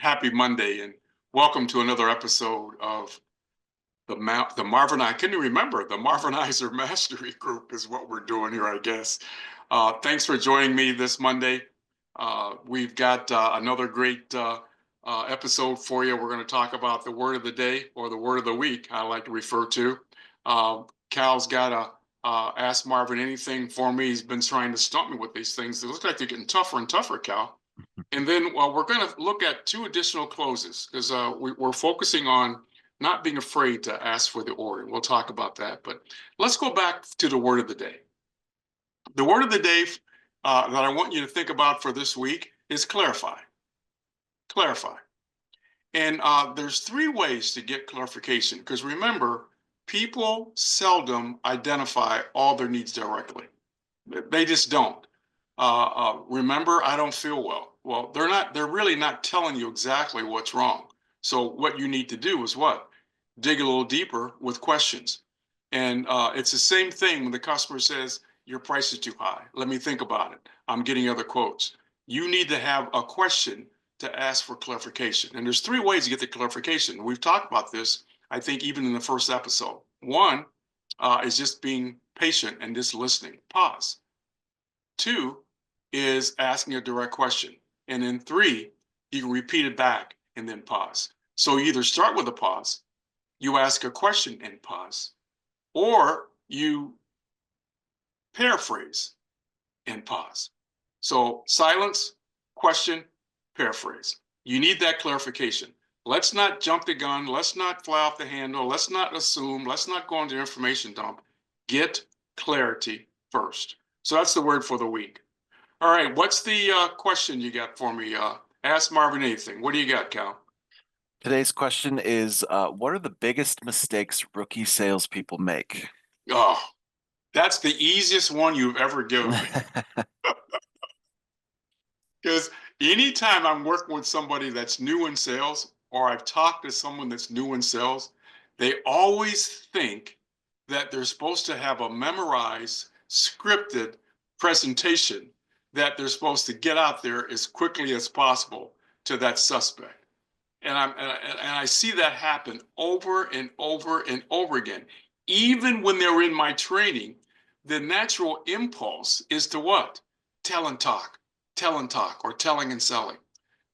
Happy Monday, and welcome to another episode of the Marvin. I couldn't remember the Marvinizer Mastery Group is what we're doing here, I guess. Thanks for joining me this Monday. We've got another great episode for you. We're going to talk about the word of the day or the word of the week, I like to refer to. Cal's got to ask Marvin anything for me. He's been trying to stump me with these things. It looks like they're getting tougher and tougher, Cal. And then we're going to look at two additional closes because we're focusing on not being afraid to ask for the order. We'll talk about that. But let's go back to the word of the day. The word of the day that I want you to think about for this week is clarify. Clarify. And there's three ways to get clarification because remember, people seldom identify all their needs directly. They just don't. Remember, I don't feel well. Well, they're really not telling you exactly what's wrong. So what you need to do is what? Dig a little deeper with questions. And it's the same thing when the customer says, your price is too high. Let me think about it. I'm getting other quotes. You need to have a question to ask for clarification. And there's three ways to get the clarification. We've talked about this, I think, even in the first episode. One is just being patient and just listening. Pause. Two is asking a direct question. And then three, you can repeat it back and then pause. So you either start with a pause, you ask a question and pause, or you paraphrase and pause. So silence, question, paraphrase. You need that clarification. Let's not jump the gun. Let's not fly off the handle. Let's not assume. Let's not go into information dump. Get clarity first. So that's the word for the week. All right, what's the question you got for me? Ask Marvin anything. What do you got, Cal? Today's question is, what are the biggest mistakes rookie salespeople make? Oh, that's the easiest one you've ever given me. Because anytime I'm working with somebody that's new in sales, or I've talked to someone that's new in sales, they always think that they're supposed to have a memorized, scripted presentation that they're supposed to get out there as quickly as possible to that suspect. And I see that happen over and over and over again. Even when they're in my training, the natural impulse is to what? Tell and talk, or telling and selling.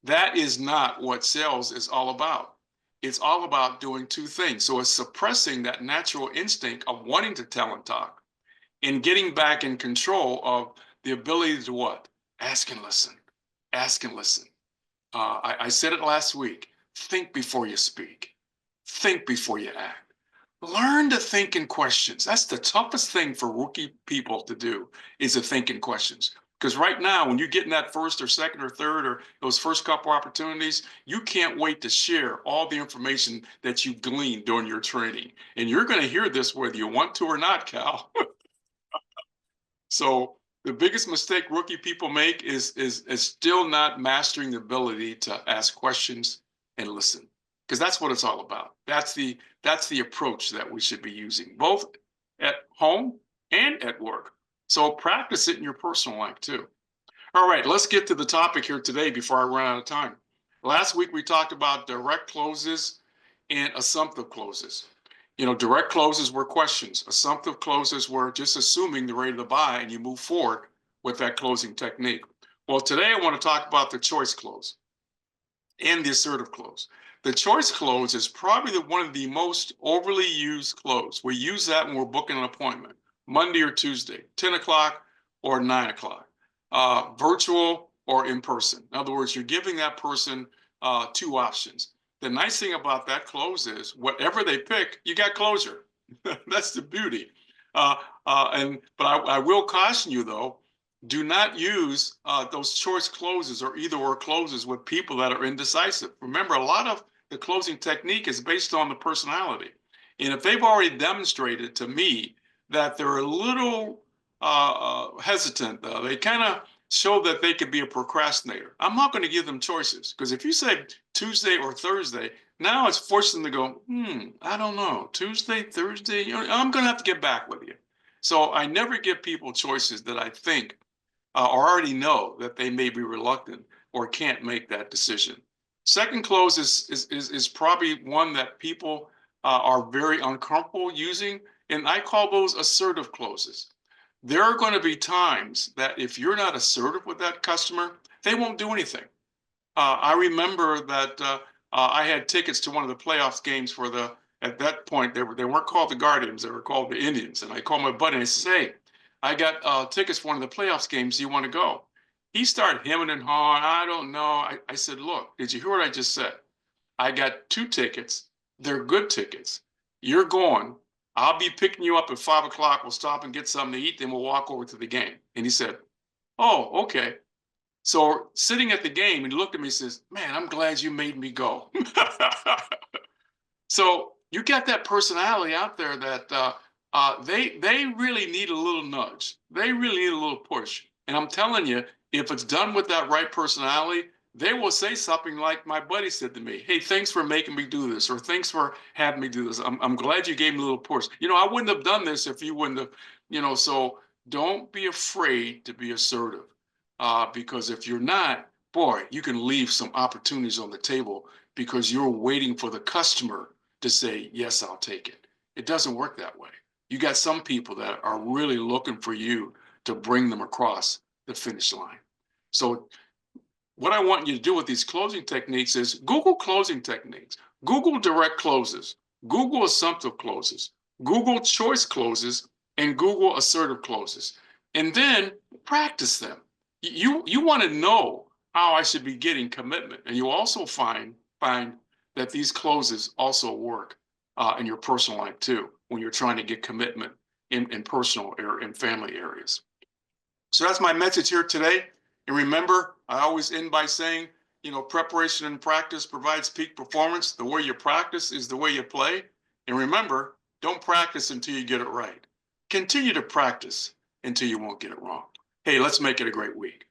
That is not what sales is all about. It's all about doing two things. So it's suppressing that natural instinct of wanting to tell and talk and getting back in control of the ability to what? Ask and listen. Ask and listen. I said it last week. Think before you speak. Think before you act. Learn to think in questions. That's the toughest thing for rookie people to do is to think in questions. Because right now, when you're getting that first or second or third or those first couple opportunities, you can't wait to share all the information that you've gleaned during your training. And you're going to hear this whether you want to or not, Cal. So the biggest mistake rookie people make is still not mastering the ability to ask questions and listen, because that's what it's all about. That's the approach that we should be using, both at home and at work. So practice it in your personal life too. All right, let's get to the topic here today before I run out of time. Last week we talked about direct closes and assumptive closes. You know, direct closes were questions. Assumptive closes were just assuming they're ready to buy and you move forward with that closing technique. Well, today I want to talk about the choice close and the assertive close. The choice close is probably one of the most overly used close. We use that when we're booking an appointment, Monday or Tuesday, 10 o'clock or 9 o'clock, virtual or in person. In other words, you're giving that person two options. The nice thing about that close is whatever they pick, you got closure. That's the beauty. But I will caution you though, do not use those choice closes or either or closes with people that are indecisive. Remember, a lot of the closing technique is based on the personality. And if they've already demonstrated to me that they're a little hesitant, they kind of show that they could be a procrastinator, I'm not going to give them choices. Because if you say Tuesday or Thursday, now it's forcing them to go, I don't know, Tuesday, Thursday, I'm going to have to get back with you. So I never give people choices that I think or already know that they may be reluctant or can't make that decision. Second close is probably one that people are very uncomfortable using, and I call those assertive closes. There are going to be times that if you're not assertive with that customer, they won't do anything. I remember that I had tickets to one of the playoffs games for the, at that point, they weren't called the Guardians, they were called the Indians. And I called my buddy and I said, hey, I got tickets for one of the playoffs games. Do you want to go? He started hemming and hawing. I don't know. I said, look, did you hear what I just said? I got 2 tickets. They're good tickets. You're going. I'll be picking you up at 5 o'clock. We'll stop and get something to eat. Then we'll walk over to the game. And he said, oh, okay. So sitting at the game, and he looked at me and says, man, I'm glad you made me go. So you got that personality out there that they really need a little nudge. They really need a little push. And I'm telling you, if it's done with that right personality, they will say something like my buddy said to me, hey, thanks for making me do this, or thanks for having me do this. I'm glad you gave me a little push. You know, I wouldn't have done this if you wouldn't have, you know, so don't be afraid to be assertive. Because if you're not, boy, you can leave some opportunities on the table because you're waiting for the customer to say, yes, I'll take it. It doesn't work that way. You got some people that are really looking for you to bring them across the finish line. So what I want you to do with these closing techniques is Google closing techniques, Google direct closes, Google assumptive closes, Google choice closes, and Google assertive closes. And then practice them. You want to know how I should be getting commitment. And you also find that these closes also work in your personal life too, when you're trying to get commitment in personal or in family areas. So that's my message here today. And remember, I always end by saying, you know, preparation and practice provides peak performance. The way you practice is the way you play. And remember, don't practice until you get it right. Continue to practice until you won't get it wrong. Hey, let's make it a great week.